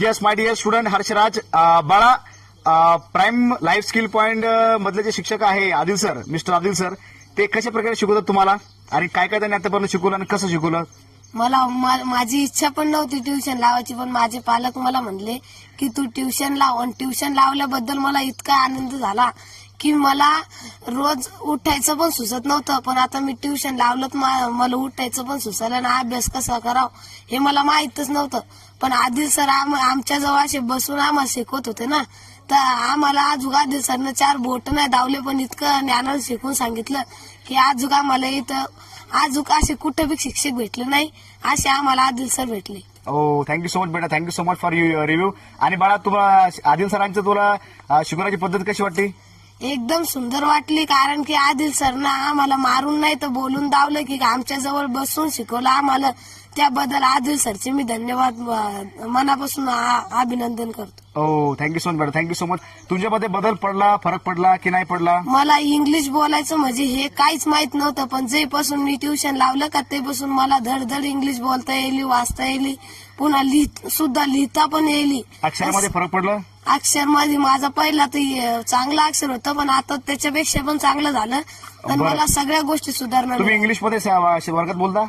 Yes my dear student Harshraj बाळा, prime life skill point मधले जे शिक्षक आहे Adil sir, mister Adil sir, ते कशा प्रकारे शिकवतात तुम्हाला आणि काय काय त्यांनी आतापर्यंत शिकवलं आणि कसं शिकवलं? माझी इच्छा पण नव्हती ट्युशन लावायची, पण माझे पालक मला म्हणले की तू ट्युशन लाव, आणि ट्युशन लावल्याबद्दल मला इतका आनंद झाला की मला रोज उठायचं पण सुचत नव्हतं, पण आता मी ट्युशन लावलं तर मला उठायचं पण सुचलं ना अभ्यास कसा करावा हे मला माहीतच नव्हतं. पण आदिल सर आमच्या जवळ असे बसून आम्हाला शिकवत होते ना, तर आम्हाला आजूक आदिल सरनं 4 बोट नाही दावले, पण इतकं ज्ञानाला शिकवून सांगितलं की आजूक आम्हाला इथं आजूक असे कुठे बी शिक्षक भेटले नाही, असे आम्हाला आदिल सर भेटले. ओ थँक्यू सो मच बेटा, thank you so much for your review. आणि बाळा, तुला आदिल सरांचं तुला शिकवण्याची पद्धत कशी वाटते? एकदम सुंदर वाटली, कारण की आदिल सरनं आम्हाला मारून नाही तर बोलून दावलं की आमच्या जवळ बसून शिकवलं आम्हाला. त्याबद्दल आदिल सरचे मी धन्यवाद मनापासून अभिनंदन करतो. ओ थँक्यू सो मच बेटा, थँक्यू सो मच. तुझ्यामध्ये बदल पडला, फरक पडला की नाही पडला? मला इंग्लिश बोलायचं म्हणजे हे काहीच माहित नव्हतं, पण जेपासून मी ट्युशन लावलं का तेपासून मला धडधड इंग्लिश बोलता येईल, वाचता येईल, पुन्हा लिहिता पण येईल. अक्षरामध्ये फरक पडला? अक्षर मध्ये माझा पहिला तर चांगला अक्षर होतं, पण आता त्याच्यापेक्षा पण चांगलं झालं. पण मला सगळ्या गोष्टी सुधारणार. तुम्ही इंग्लिश मध्ये वर्गात बोलता?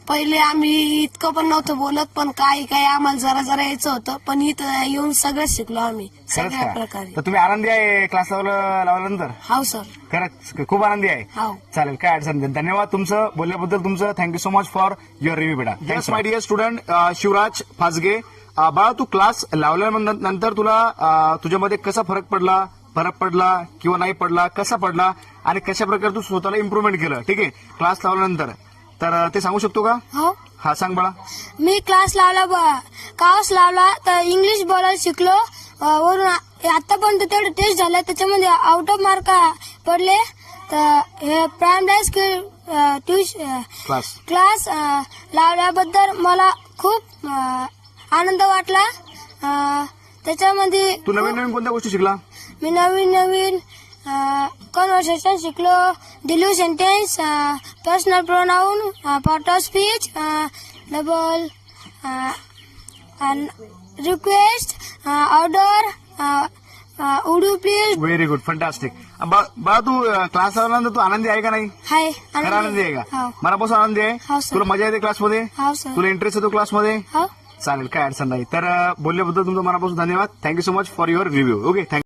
पहिले आम्ही इतकं पण नव्हतं बोलत, पण काही काही आम्हाला जरा जरा यायचं होतं, पण इथं येऊन सगळं शिकलो आम्ही सगळ्या प्रकारे. तर तुम्ही आनंदी आहे क्लास लावल्यानंतर? हो सर. खरंच खूप आनंदी आहे. हो चालेल, काय अडचण नाही. धन्यवाद तुमचं बोलल्याबद्दल, तुमचं thank you so much for your review बेटा. Yes my dear student Shivraj Phasge, बाळा तू क्लास लावल्यानंतर तुला तुझ्यामध्ये कसा फरक पडला किंवा नाही पडला, कसा पडला आणि कशा प्रकारे तू स्वतःला इम्प्रुव्हमेंट केलं, ठीक आहे, क्लास लावल्यानंतर, तर ते सांगू शकतो का? हो. हा सांग बाळा. मी क्लास लावला तर इंग्लिश बोलायला शिकलो. वरून आतापर्यंत तेवढे टेस्ट झाले, त्याच्यामध्ये आउट ऑफ मार्क पडले. तर हे प्रायमरी स्किल क्लास लावल्याबद्दल मला खूप आनंद वाटला. त्याच्यामध्ये तू नवीन कोणत्या गोष्टी शिकला? मी नवीन कन्व्हर्सेशन शिकलो, डिलीव्ह sentence, personal pronoun, part of speech, double request, order, would you please. Very good, fantastic. बाळा, तू क्लास लावल्यानंतर तू आनंदी आहे का नाही? हाय, खरं आनंदी आहे का? हो. मनापासून आनंदी आहे? हो सर. तुला मजा येते क्लासमध्ये? हो सर. तुला इंटरेस्ट येतो क्लासमध्ये? हो. चालेल, काय अडचण नाही. तर बोलल्याबद्दल तुमचं मनापासून धन्यवाद. Thank you so much for your review. Okay, thank you.